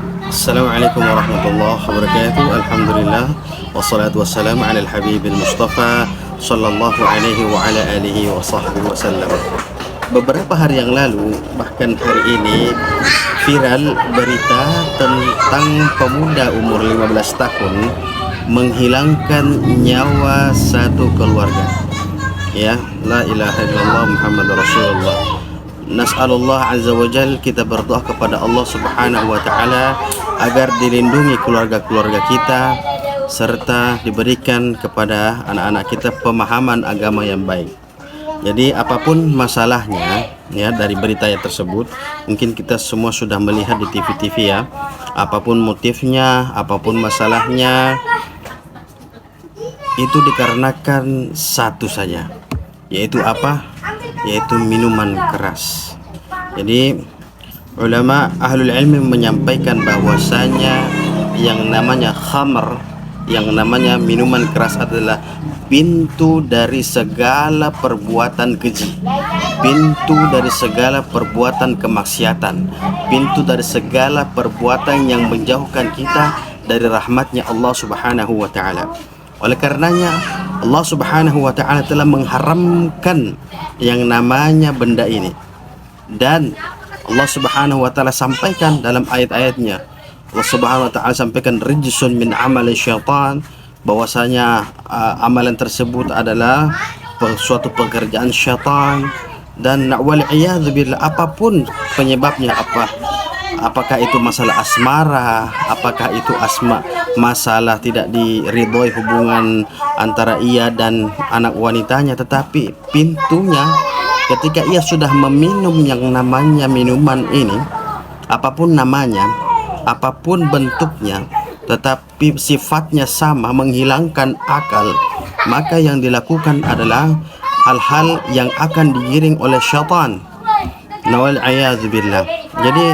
Assalamualaikum warahmatullahi wabarakatuh. Alhamdulillah wassalatu wassalamu ala al-habib al-mustafa sallallahu alaihi wa ala alihi wa sahbihi wasallam. Beberapa hari yang lalu, bahkan hari ini, viral berita tentang pemuda umur 15 tahun menghilangkan nyawa satu keluarga. Ya, la ilaha illallah Muhammad Rasulullah. Nas'alullah azza wa jal, kita berdoa kepada Allah subhanahu wa ta'ala agar dilindungi keluarga-keluarga kita, serta diberikan kepada anak-anak kita pemahaman agama yang baik. Jadi apapun masalahnya, ya, dari berita yang tersebut, mungkin kita semua sudah melihat di TV-TV, ya. Apapun motifnya, apapun masalahnya, itu dikarenakan satu saja, yaitu apa? Yaitu minuman keras. Jadi ulama ahlul ilmi menyampaikan bahwasanya yang namanya khamr, yang namanya minuman keras adalah pintu dari segala perbuatan keji, pintu dari segala perbuatan kemaksiatan, pintu dari segala perbuatan yang menjauhkan kita dari rahmatnya Allah subhanahu wa ta'ala. Oleh karenanya Allah subhanahu wa ta'ala telah mengharamkan yang namanya benda ini. Dan Allah subhanahu wa ta'ala sampaikan dalam ayat-ayatnya, Allah subhanahu wa ta'ala sampaikan rijsun min amali syaitan, bahwasanya amalan tersebut adalah suatu pekerjaan syaitan. Dan wal'iyadzu billah, apapun penyebabnya, apakah itu masalah asmara, apakah itu masalah tidak diridhoi hubungan antara ia dan anak wanitanya, tetapi pintunya ketika ia sudah meminum yang namanya minuman ini, apapun namanya, apapun bentuknya, tetapi sifatnya sama, menghilangkan akal, maka yang dilakukan adalah hal-hal yang akan digiring oleh syaitan. Wal'iyadzu billah. Jadi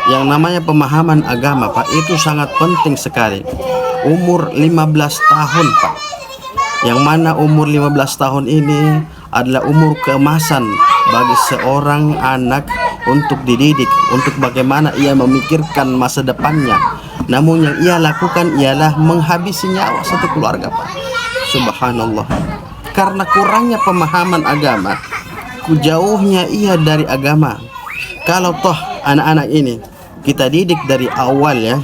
yang namanya pemahaman agama, Pak, itu sangat penting sekali. Umur 15 tahun, Pak, yang mana umur 15 tahun ini adalah umur keemasan bagi seorang anak untuk dididik, untuk bagaimana ia memikirkan masa depannya. Namun yang ia lakukan ialah menghabisi nyawa satu keluarga, Pak. Subhanallah. Karena kurangnya pemahaman agama, jauhnya ia dari agama. Kalau toh anak-anak ini kita didik dari awal, ya,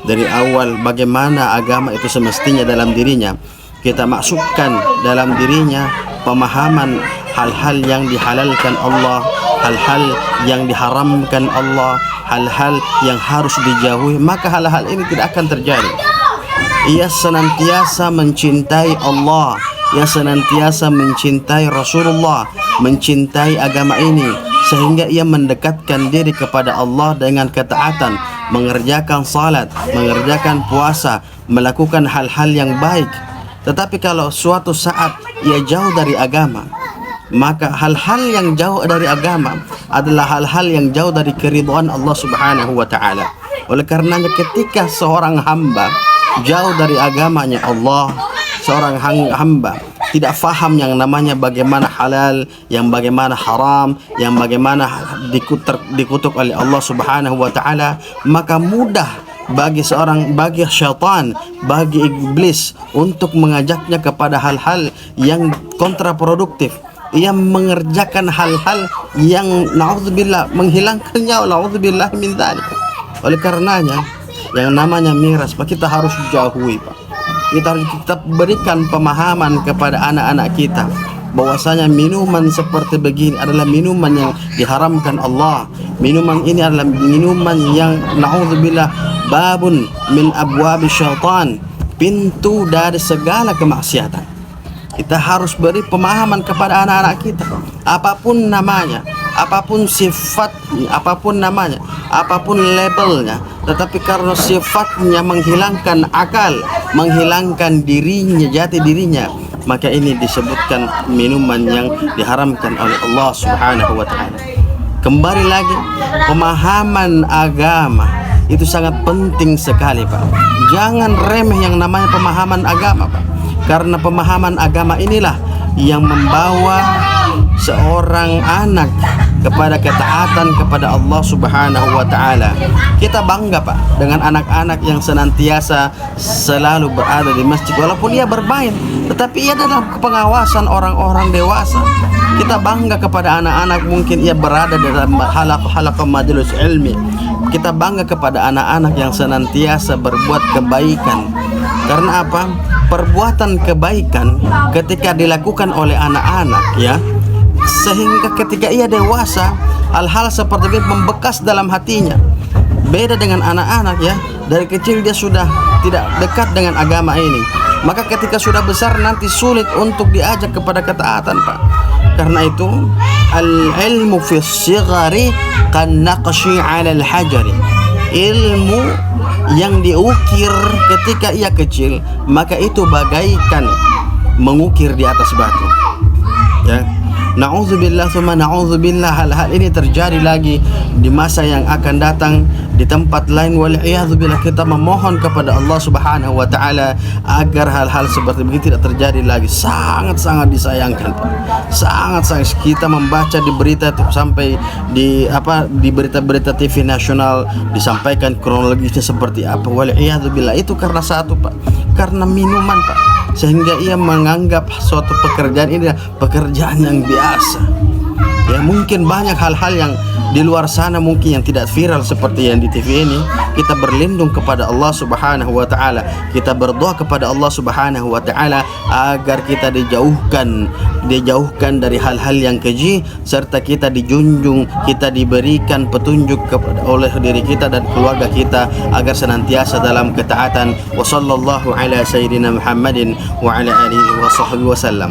dari awal bagaimana agama itu semestinya dalam dirinya, kita masukkan dalam dirinya pemahaman hal-hal yang dihalalkan Allah, hal-hal yang diharamkan Allah, hal-hal yang harus dijauhi, maka hal-hal ini tidak akan terjadi. Ia senantiasa mencintai Allah, ia senantiasa mencintai Rasulullah, mencintai agama ini, sehingga ia mendekatkan diri kepada Allah dengan ketaatan, mengerjakan salat, mengerjakan puasa, melakukan hal-hal yang baik. Tetapi kalau suatu saat ia jauh dari agama, maka hal-hal yang jauh dari agama adalah hal-hal yang jauh dari keridhaan Allah subhanahu wa ta'ala. Oleh karenanya ketika seorang hamba jauh dari agamanya Allah, seorang hamba tidak faham yang namanya bagaimana halal, yang bagaimana haram, yang bagaimana dikutuk oleh Allah subhanahu wa ta'ala, maka mudah bagi syaitan, bagi iblis untuk mengajaknya kepada hal-hal yang kontraproduktif. Ia mengerjakan hal-hal yang na'udzubillah menghilangkan nyawa, na'udzubillah min dzalik. Oleh karenanya yang namanya miras, Pak, kita harus jauhi, Pak. Kita berikan pemahaman kepada anak-anak kita bahwasanya minuman seperti begini adalah minuman yang diharamkan Allah. Minuman ini adalah minuman yang na'udzubillah babun min abwabi syaitan, pintu dari segala kemaksiatan. Kita harus beri pemahaman kepada anak-anak kita, apapun namanya, apapun sifatnya, apapun namanya, apapun labelnya, tetapi karena sifatnya menghilangkan akal, menghilangkan dirinya, jati dirinya, maka ini disebutkan minuman yang diharamkan oleh Allah subhanahu wa ta'ala. Kembali lagi, pemahaman agama itu sangat penting sekali, Pak. Jangan remeh yang namanya pemahaman agama, Pak. Karena pemahaman agama inilah yang membawa seorang anak kepada ketaatan kepada Allah Subhanahu wa taala. Kita bangga Pak dengan anak-anak yang senantiasa selalu berada di masjid walaupun ia bermain, tetapi ia dalam pengawasan orang-orang dewasa. Kita bangga kepada anak-anak mungkin ia berada dalam halaqah majelis ilmi. Kita bangga kepada anak-anak yang senantiasa berbuat kebaikan. Karena apa? Perbuatan kebaikan ketika dilakukan oleh anak-anak ya, sehingga ketika ia dewasa hal-hal seperti itu membekas dalam hatinya. Beda dengan anak-anak ya, dari kecil dia sudah tidak dekat dengan agama ini, maka ketika sudah besar nanti sulit untuk diajak kepada ketaatan Pak. Karena itu al-ilmu fi shighari kan naqshi 'ala al-hajari. Ilmu yang diukir ketika ia kecil, maka itu bagaikan mengukir di atas batu. Ya. Na'udzubillah tsumma na'udzubillah, hal-hal ini terjadi lagi di masa yang akan datang di tempat lain. Wal'iyadzubillah, kita memohon kepada Allah Subhanahu wa taala agar hal-hal seperti begitu tidak terjadi lagi. Sangat-sangat disayangkan Pak. Sangat-sangat kita membaca di berita sampai di berita-berita TV nasional disampaikan kronologisnya seperti apa. Wal'iyadzubillah, itu karena satu Pak, karena minuman Pak, sehingga ia menganggap suatu pekerjaan ini pekerjaan yang biasa. Ya, mungkin banyak hal-hal yang di luar sana mungkin yang tidak viral seperti yang di TV ini. Kita berlindung kepada Allah Subhanahu wa taala. Kita berdoa kepada Allah Subhanahu wa taala agar kita dijauhkan dari hal-hal yang keji, serta kita dijunjung, kita diberikan petunjuk oleh diri kita dan keluarga kita agar senantiasa dalam ketaatan. Wa sallallahu ala sayyidina Muhammadin wa ala alihi wa sahbihi wasallam.